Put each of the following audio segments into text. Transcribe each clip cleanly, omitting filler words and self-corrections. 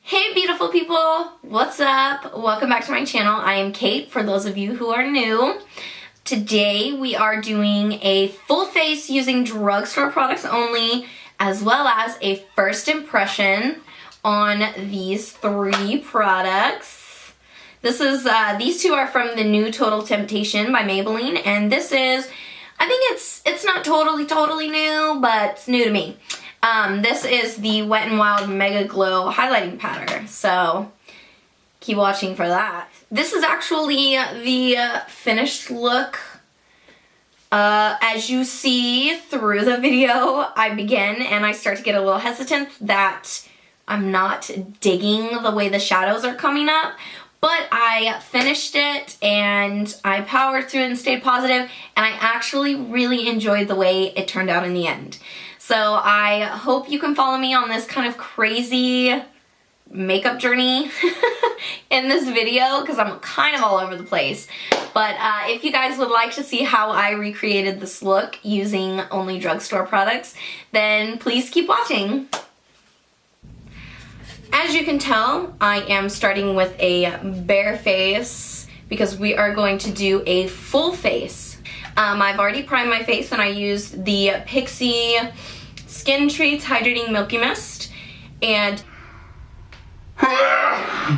Hey beautiful people, what's up? Welcome back to my channel. I am Kate, for those of you who are new. Today we are doing a full face using drugstore products only, as well as a first impression on these three products. This is, these two are from the new Total Temptation by Maybelline, and this is, I think it's not totally new, but it's new to me. This is the Wet n Wild Mega Glow highlighting powder, so keep watching for that. This is actually the finished look. As you see through the video, I begin and I start to get a little hesitant that I'm not digging the way the shadows are coming up, but I finished it and I powered through it and stayed positive, and I actually really enjoyed the way it turned out in the end. So I hope you can follow me on this kind of crazy makeup journey in this video, because I'm kind of all over the place. But if you guys would like to see how I recreated this look using only drugstore products, then please keep watching. As you can tell, I am starting with a bare face because we are going to do a full face. I've already primed my face and I used the Pixi Skin Treats Hydrating Milky Mist, and oh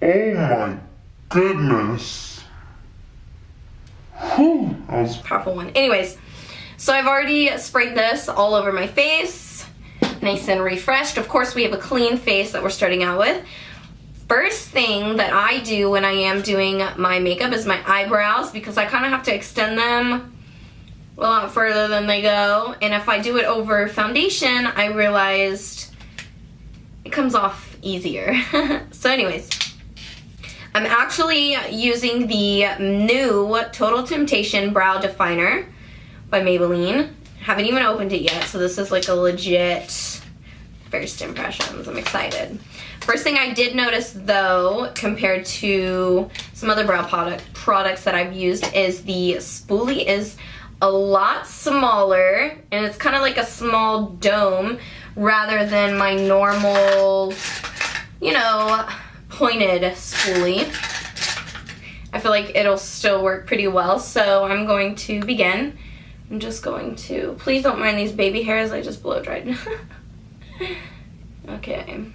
my goodness. Whew, that was a powerful one. Anyways, so I've already sprayed this all over my face, nice and refreshed. Of course, we have a clean face that we're starting out with. First thing that I do when I am doing my makeup is my eyebrows, because I kind of have to extend them a lot further than they go, and if I do it over foundation, I realized it comes off easier. So anyways, I'm actually using the new Total Temptation Brow Definer by Maybelline. Haven't even opened it yet, so this is like a legit first impressions. I'm excited. First thing I did notice though, compared to some other brow products that I've used, is the spoolie is a lot smaller, and it's kind of like a small dome rather than my normal, you know, pointed spoolie. I feel like it'll still work pretty well, so I'm going to begin. I'm just going to, please don't mind these baby hairs, I just blow dried. Okay.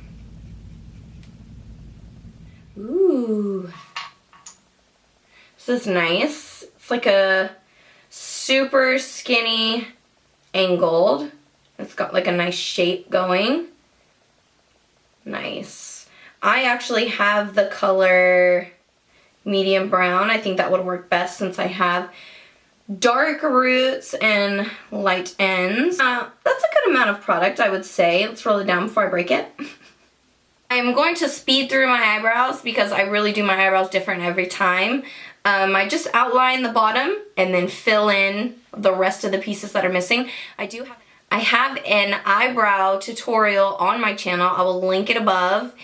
Ooh. This is nice. It's like a super skinny angled. It's got like a nice shape going. Nice. I actually have the color medium brown. I think that would work best since I have dark roots and light ends. That's a good amount of product, I would say. Let's roll it down before I break it. I'm going to speed through my eyebrows because I really do my eyebrows different every time. I just outline the bottom and then fill in the rest of the pieces that are missing. I have an eyebrow tutorial on my channel. I will link it above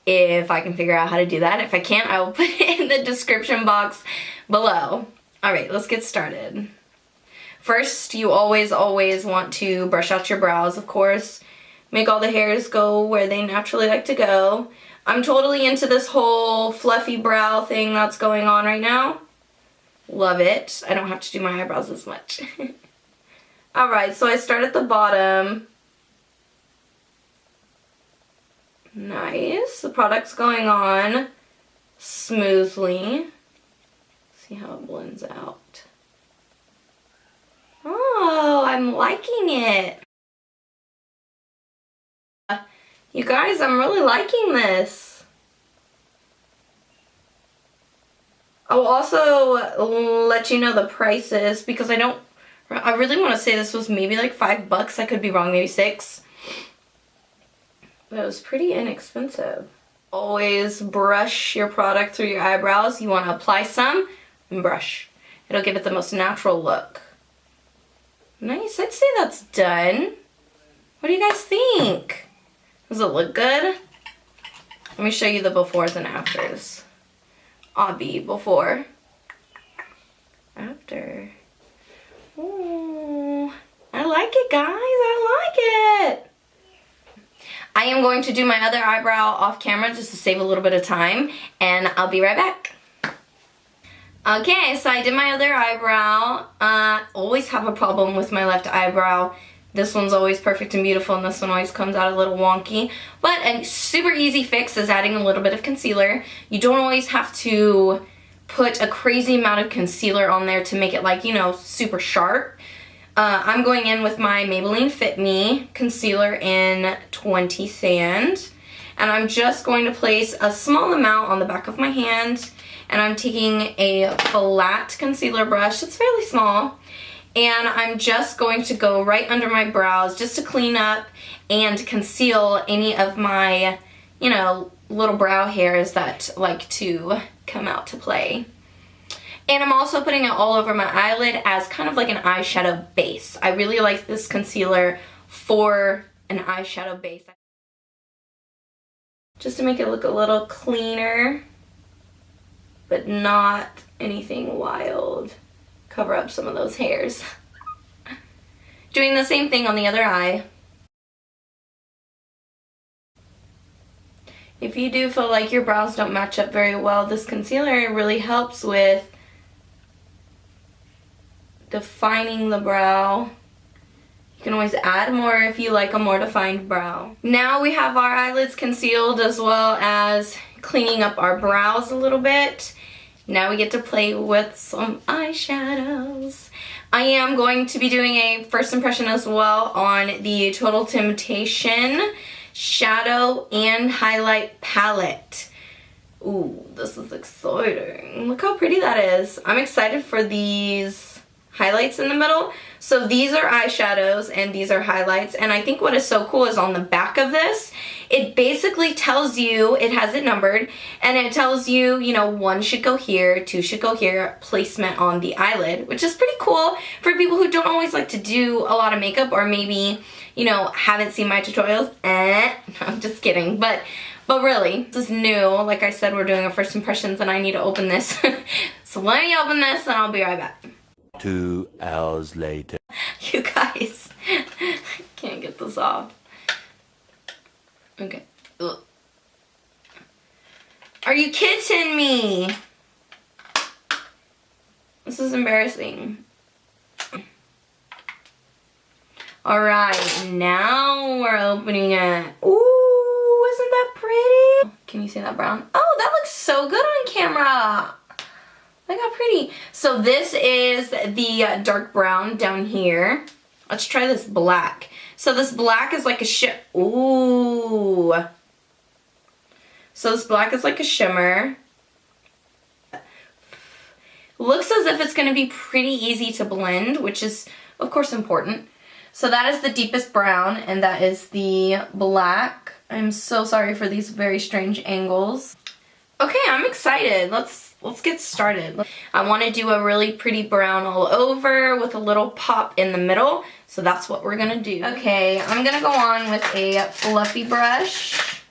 if I can figure out how to do that. If I can't, I will put it in the description box below. Alright, let's get started. First, you always want to brush out your brows, of course. Make all the hairs go where they naturally like to go. I'm totally into this whole fluffy brow thing that's going on right now. Love it. I don't have to do my eyebrows as much. Alright, so I start at the bottom. Nice. The product's going on smoothly. See how it blends out. Oh, I'm liking it. You guys, I'm really liking this. I will also let you know the prices, because I really want to say this was maybe like $5. I could be wrong, maybe $6. But it was pretty inexpensive. Always brush your product through your eyebrows. You want to apply some and brush. It'll give it the most natural look. Nice, I'd say that's done. What do you guys think? Does it look good? Let me show you the befores and afters. Obby, before. After. Ooh, I like it, guys. I like it. I am going to do my other eyebrow off camera just to save a little bit of time, and I'll be right back. Okay, so I did my other eyebrow. Always have a problem with my left eyebrow. This one's always perfect and beautiful, and this one always comes out a little wonky. But a super easy fix is adding a little bit of concealer. You don't always have to put a crazy amount of concealer on there to make it like, you know, super sharp. I'm going in with my Maybelline Fit Me concealer in 20 Sand. And I'm just going to place a small amount on the back of my hand. And I'm taking a flat concealer brush. It's fairly small. And I'm just going to go right under my brows just to clean up and conceal any of my, you know, little brow hairs that like to come out to play. And I'm also putting it all over my eyelid as kind of like an eyeshadow base. I really like this concealer for an eyeshadow base. Just to make it look a little cleaner, but not anything wild. Cover up some of those hairs. Doing the same thing on the other eye. If you do feel like your brows don't match up very well, this concealer really helps with defining the brow. You can always add more if you like a more defined brow. Now we have our eyelids concealed as well as cleaning up our brows a little bit. Now we get to play with some eyeshadows. I am going to be doing a first impression as well on the Total Temptation Shadow and Highlight Palette. Ooh, this is exciting. Look how pretty that is. I'm excited for these highlights in the middle. So these are eyeshadows and these are highlights, and I think what is so cool is on the back of this, it basically tells you, it has it numbered, and it tells you, you know, 1 should go here, 2 should go here, placement on the eyelid, which is pretty cool for people who don't always like to do a lot of makeup or maybe, you know, haven't seen my tutorials. No, I'm just kidding, but really, this is new. Like I said, we're doing a first impressions and I need to open this. So let me open this and I'll be right back. 2 hours later. You guys, I can't get this off. Okay. Ugh. Are you kidding me? This is embarrassing. Alright, now we're opening it. Ooh, isn't that pretty? Can you see that brown? Oh, that looks so good on camera. Look how pretty. So this is the dark brown down here. Let's try this black. So this black is like a ooh. So this black is like a shimmer. Looks as if it's going to be pretty easy to blend, which is of course important. So that is the deepest brown and that is the black. I'm so sorry for these very strange angles. Okay, I'm excited. Let's get started. I want to do a really pretty brown all over with a little pop in the middle. So that's what we're going to do. Okay, I'm going to go on with a fluffy brush.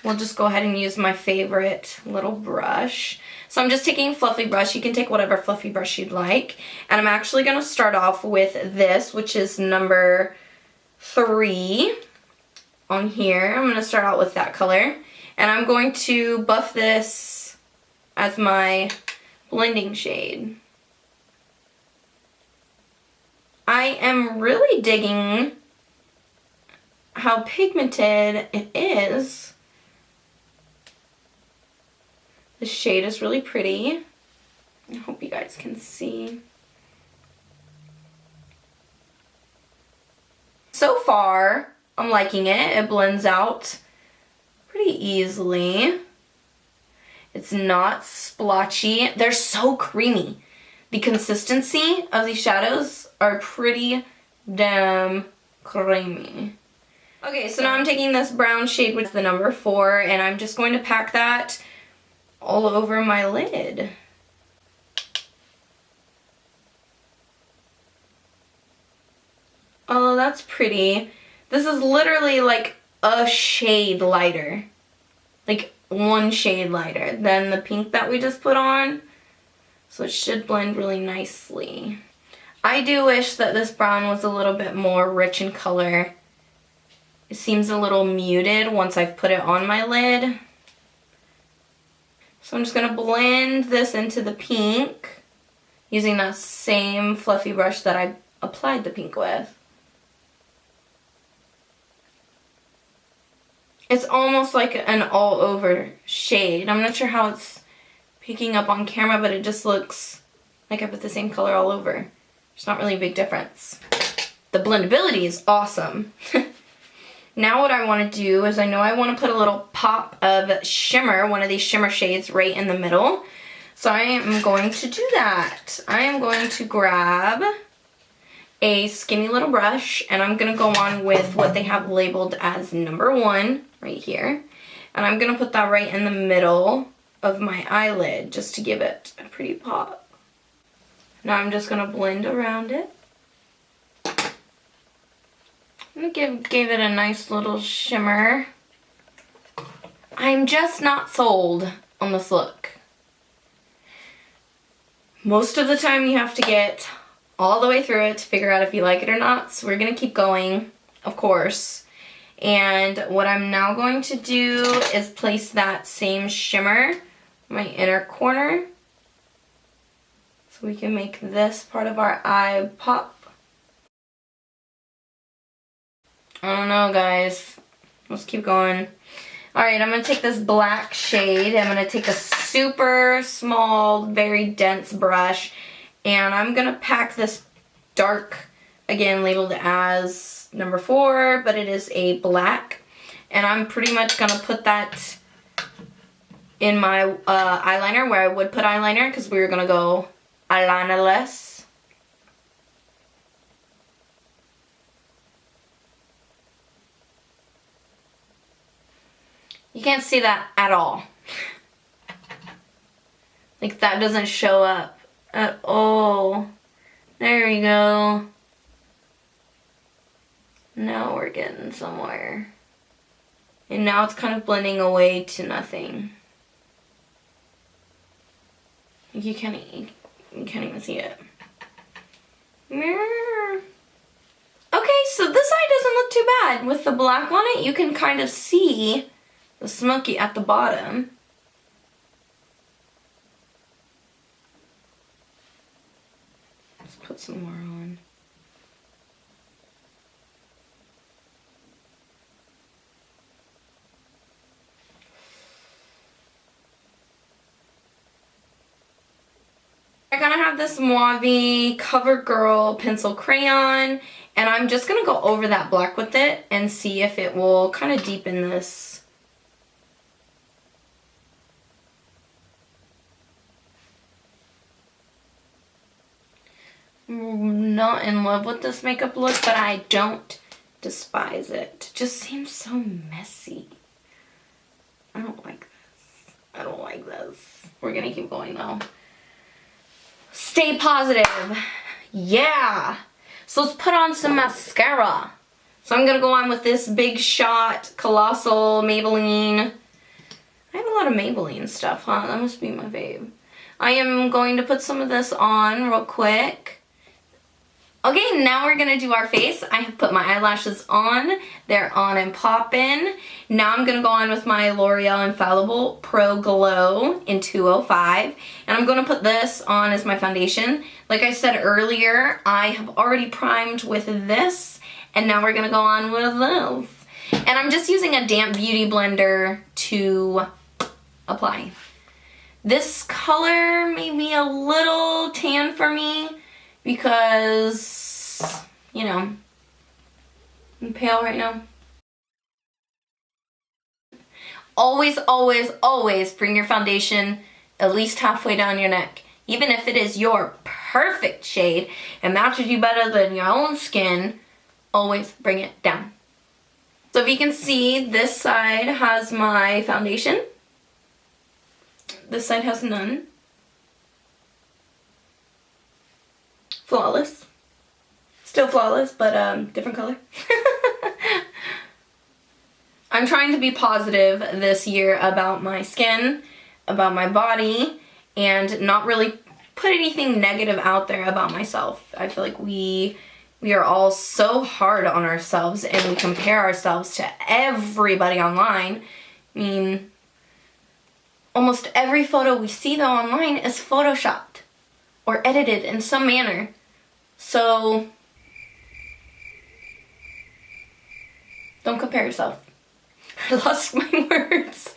We'll just go ahead and use my favorite little brush. So I'm just taking a fluffy brush. You can take whatever fluffy brush you'd like. And I'm actually going to start off with this, which is number 3 on here. I'm going to start out with that color. And I'm going to buff this as my blending shade. I am really digging how pigmented it is. The shade is really pretty. I hope you guys can see. So far, I'm liking it. It blends out pretty easily. It's not splotchy. They're so creamy. The consistency of these shadows are pretty damn creamy. Okay, so now I'm taking this brown shade, which is the number 4, and I'm just going to pack that all over my lid. Oh, that's pretty. This is literally like a shade lighter. Like 1 shade lighter than the pink that we just put on. So it should blend really nicely. I do wish that this brown was a little bit more rich in color. It seems a little muted once I've put it on my lid. So I'm just going to blend this into the pink using that same fluffy brush that I applied the pink with. It's almost like an all over shade. I'm not sure how it's picking up on camera, but it just looks like I put the same color all over. There's not really a big difference. The blendability is awesome. Now what I want to do is I know I want to put a little pop of shimmer, one of these shimmer shades right in the middle. So I am going to do that. I am going to grab a skinny little brush and I'm going to go on with what they have labeled as number 1 right here. And I'm going to put that right in the middle of my eyelid just to give it a pretty pop. Now I'm just going to blend around it. I'm going to give it a nice little shimmer. I'm just not sold on this look. Most of the time you have to get all the way through it to figure out if you like it or not. So we're going to keep going, of course. And what I'm now going to do is place that same shimmer in my inner corner. So we can make this part of our eye pop. I don't know, guys. Let's keep going. Alright, I'm going to take this black shade. I'm going to take a super small, very dense brush. And I'm going to pack this dark, again, labeled as number 4, but it is a black. And I'm pretty much going to put that in my eyeliner, where I would put eyeliner, because we were going to go eyelinerless. You can't see that at all. Like, that doesn't show up at all. There we go. Now we're getting somewhere. And now it's kind of blending away to nothing. You can't even see it. Okay, so this eye doesn't look too bad. With the black on it, you can kind of see the smoky at the bottom. Let's put some more on. I kind of have this mauve CoverGirl pencil crayon, and I'm just going to go over that black with it and see if it will kind of deepen this. I'm not in love with this makeup look, but I don't despise it. It just seems so messy. I don't like this. I don't like this. We're going to keep going though. Stay positive. Yeah. So let's put on some mascara. So I'm going to go on with this Big Shot Colossal Maybelline. I have a lot of Maybelline stuff, huh? That must be my fave. I am going to put some of this on real quick. Okay, now we're going to do our face. I have put my eyelashes on. They're on and poppin'. Now I'm going to go on with my L'Oreal Infallible Pro Glow in 205. And I'm going to put this on as my foundation. Like I said earlier, I have already primed with this. And now we're going to go on with this. And I'm just using a damp beauty blender to apply. This color may be a little tan for me, because, you know, I'm pale right now. Always, always, always bring your foundation at least halfway down your neck. Even if it is your perfect shade and matches you better than your own skin, always bring it down. So if you can see, this side has my foundation. This side has none. Flawless. Still flawless, but different color. I'm trying to be positive this year about my skin, about my body, and not really put anything negative out there about myself. I feel like we we are all so hard on ourselves and we compare ourselves to everybody online. I mean, almost every photo we see though online is photoshopped or edited in some manner. So don't compare yourself. I lost my words.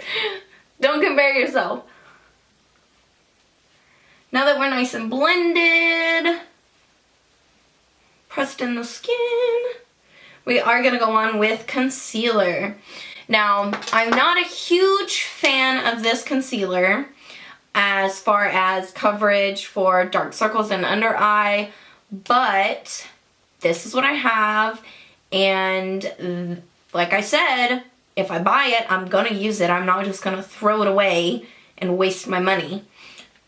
Don't compare yourself. Now that we're nice and blended, pressed in the skin, we are gonna go on with concealer. Now, I'm not a huge fan of this concealer as far as coverage for dark circles and under eye, but this is what I have, and like I said, if I buy it, I'm gonna use it. I'm not just gonna throw it away and waste my money.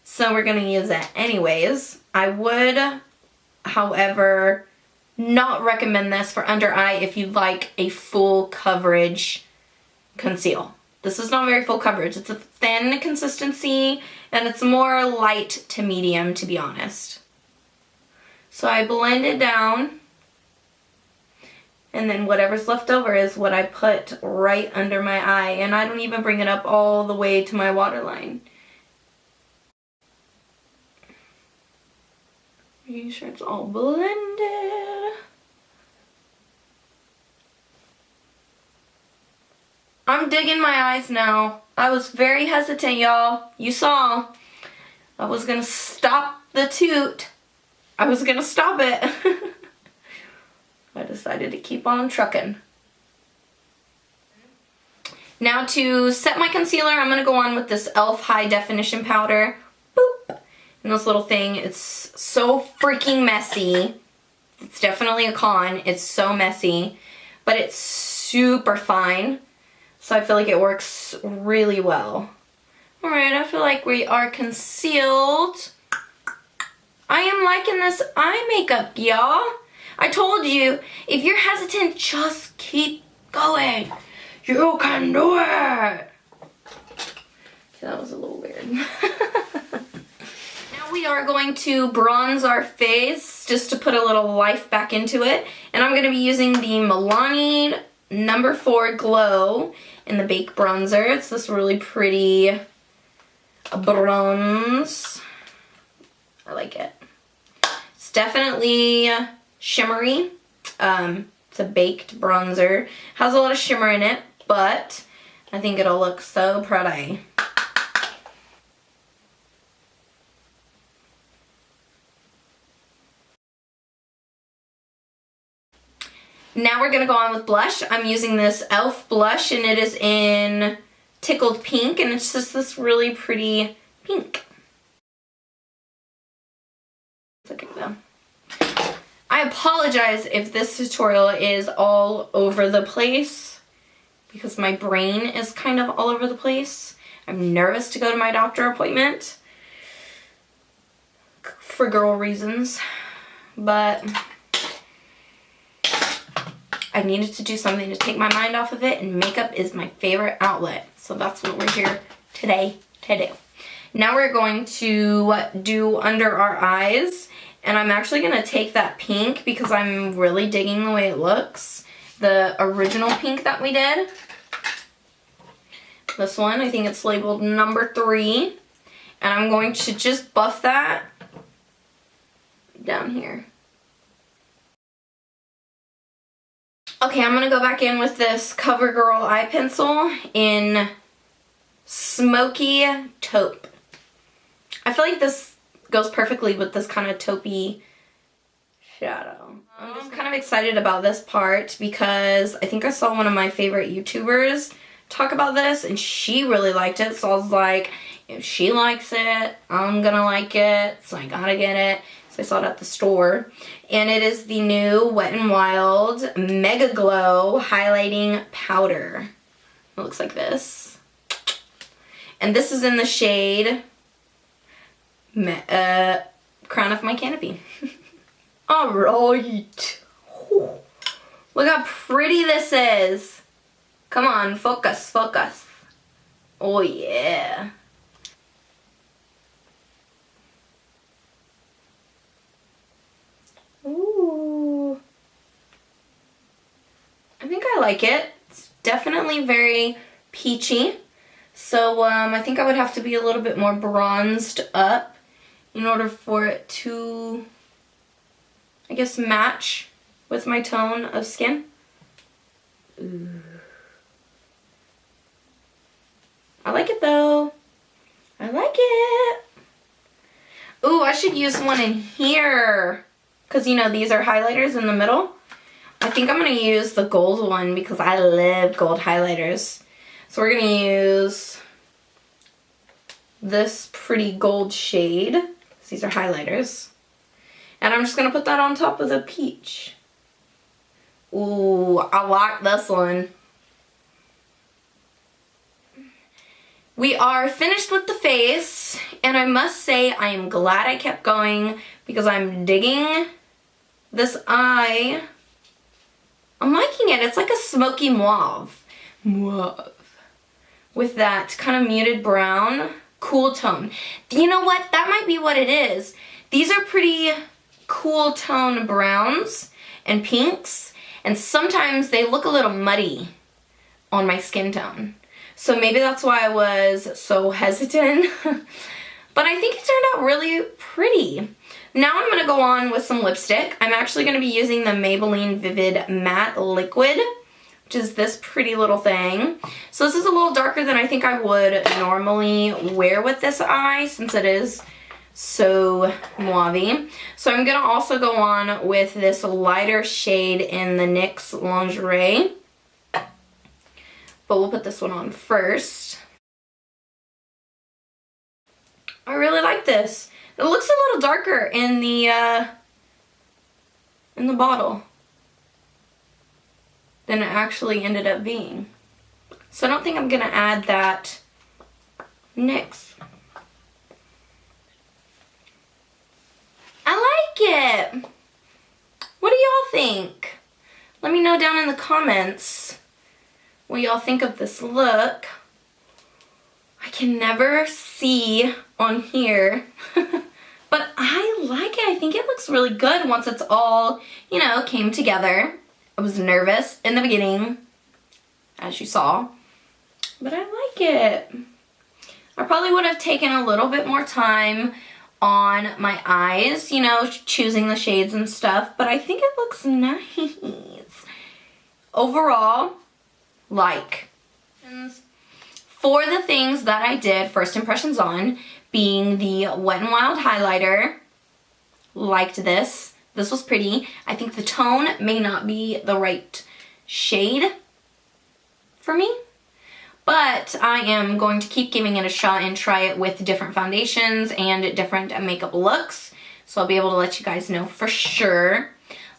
So we're gonna use it anyways. I would, however, not recommend this for under eye if you'd like a full coverage conceal. This is not very full coverage. It's a thin consistency and it's more light to medium, to be honest. So I blend it down, and then whatever's left over is what I put right under my eye, and I don't even bring it up all the way to my waterline. Making sure it's all blended. I'm digging my eyes now. I was very hesitant, y'all. You saw. I was gonna stop the toot. I was gonna stop it. I decided to keep on trucking. Now to set my concealer, I'm gonna go on with this e.l.f. High Definition Powder. Boop. And this little thing, it's so freaking messy. It's definitely a con. It's so messy, but it's super fine. So I feel like it works really well. Alright, I feel like we are concealed. I am liking this eye makeup, y'all. I told you, if you're hesitant, just keep going. You can do it. That was a little weird. Now we are going to bronze our face just to put a little life back into it. And I'm going to be using the Maybelline No. 4 Glow in the Bake Bronzer. It's this really pretty bronze. I like it. It's definitely shimmery. It's a baked bronzer. Has a lot of shimmer in it, but I think it'll look so pretty. Now we're going to go on with blush. I'm using this e.l.f. blush, and it is in Tickled Pink, and it's just this really pretty pink. It's okay though. I apologize if this tutorial is all over the place because my brain is kind of all over the place. I'm nervous to go to my doctor appointment for girl reasons, but I needed to do something to take my mind off of it, and makeup is my favorite outlet. So that's what we're here today to do. Now we're going to do under our eyes. And I'm actually going to take that pink because I'm really digging the way it looks. The original pink that we did. This one, I think it's labeled No. 3. And I'm going to just buff that down here. Okay, I'm going to go back in with this CoverGirl eye pencil in Smoky Taupe. I feel like this goes perfectly with this kind of taupey shadow. I'm just kind of excited about this part because I think I saw one of my favorite YouTubers talk about this and she really liked it, so I was like, if she likes it, I'm gonna like it, so I gotta get it. So I saw it at the store. And it is the new Wet n Wild Mega Glow Highlighting Powder. It looks like this. And this is in the shade Crown of My Canopy. Alright. Look how pretty this is. Come on, focus, focus. Oh yeah. Ooh. I think I like it. It's definitely very peachy. So I think I would have to be a little bit more bronzed up in order for it to, I guess, match with my tone of skin. Ooh. I like it though. I like it. Ooh, I should use one in here. Because, you know, these are highlighters in the middle. I think I'm going to use the gold one because I love gold highlighters. So we're going to use this pretty gold shade. These are highlighters. And I'm just going to put that on top of the peach. Ooh, I like this one. We are finished with the face, and I must say I am glad I kept going because I'm digging this eye. I'm liking it. It's like a smoky mauve. Mauve. With that kind of muted brown, cool tone. You know what? That might be what it is. These are pretty cool tone browns and pinks, and sometimes they look a little muddy on my skin tone. So maybe that's why I was so hesitant. But I think it turned out really pretty. Now I'm going to go on with some lipstick. I'm actually going to be using the Maybelline Vivid Matte Liquid, which is this pretty little thing. So this is a little darker than I think I would normally wear with this eye since it is so mauve-y. So I'm going to also go on with this lighter shade in the NYX Lingerie. But we'll put this one on first. I really like this. It looks a little darker in the bottle than it actually ended up being. So I don't think I'm gonna add that NYX. I like it. What do y'all think? Let me know down in the comments what y'all think of this look. I can never see on here, but I like it. I think it looks really good once it's all, you know, came together. I was nervous in the beginning, as you saw, but I like it. I probably would have taken a little bit more time on my eyes, you know, choosing the shades and stuff, but I think it looks nice. Overall, like. For the things that I did first impressions on, being the Wet n Wild highlighter, liked this. This was pretty. I think the tone may not be the right shade for me, but I am going to keep giving it a shot and try it with different foundations and different makeup looks, so I'll be able to let you guys know for sure.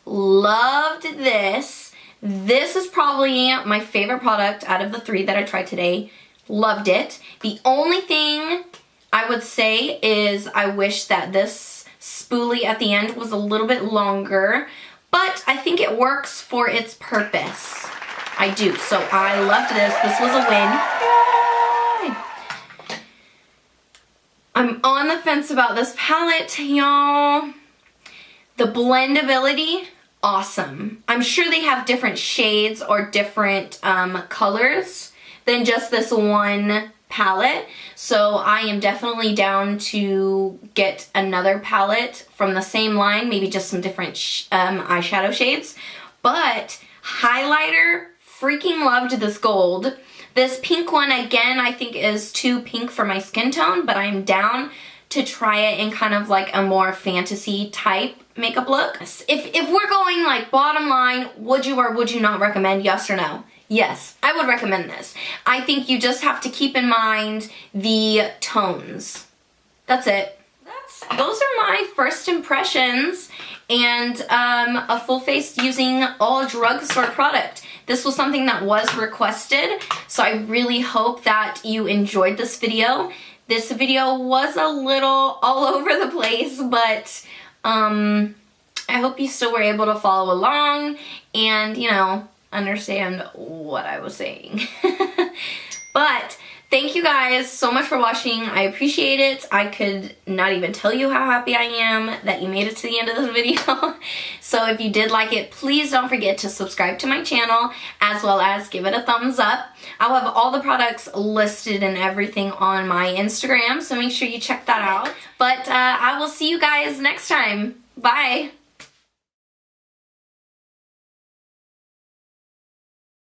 Loved this. This is probably my favorite product out of the 3 that I tried today. Loved it. The only thing I would say is I wish that this spoolie at the end was a little bit longer, but I think it works for its purpose. I do. So I loved this. This was a win. Yay! I'm on the fence about this palette, y'all. The blendability, awesome. I'm sure they have different shades or different colors than just this one palette. So I am definitely down to get another palette from the same line, maybe just some different eyeshadow shades. But highlighter, freaking loved this gold. This pink one, again, I think is too pink for my skin tone, but I'm down to try it in kind of like a more fantasy type makeup look. If we're going like bottom line, would you or would you not recommend, yes or no? Yes, I would recommend this. I think you just have to keep in mind the tones. That's it. Those are my first impressions and a full face using all drugstore product. This was something that was requested, so I really hope that you enjoyed this video. This video was a little all over the place, but I hope you still were able to follow along and, you know, understand what I was saying. But Thank you guys so much for watching. I appreciate it. I could not even tell you how happy I am that you made it to the end of this video. So if you did like it, please don't forget to subscribe to my channel as well as give it a thumbs up. I'll have all the products listed and everything on my Instagram, so make sure you check that out. But I will see you guys next time. Bye.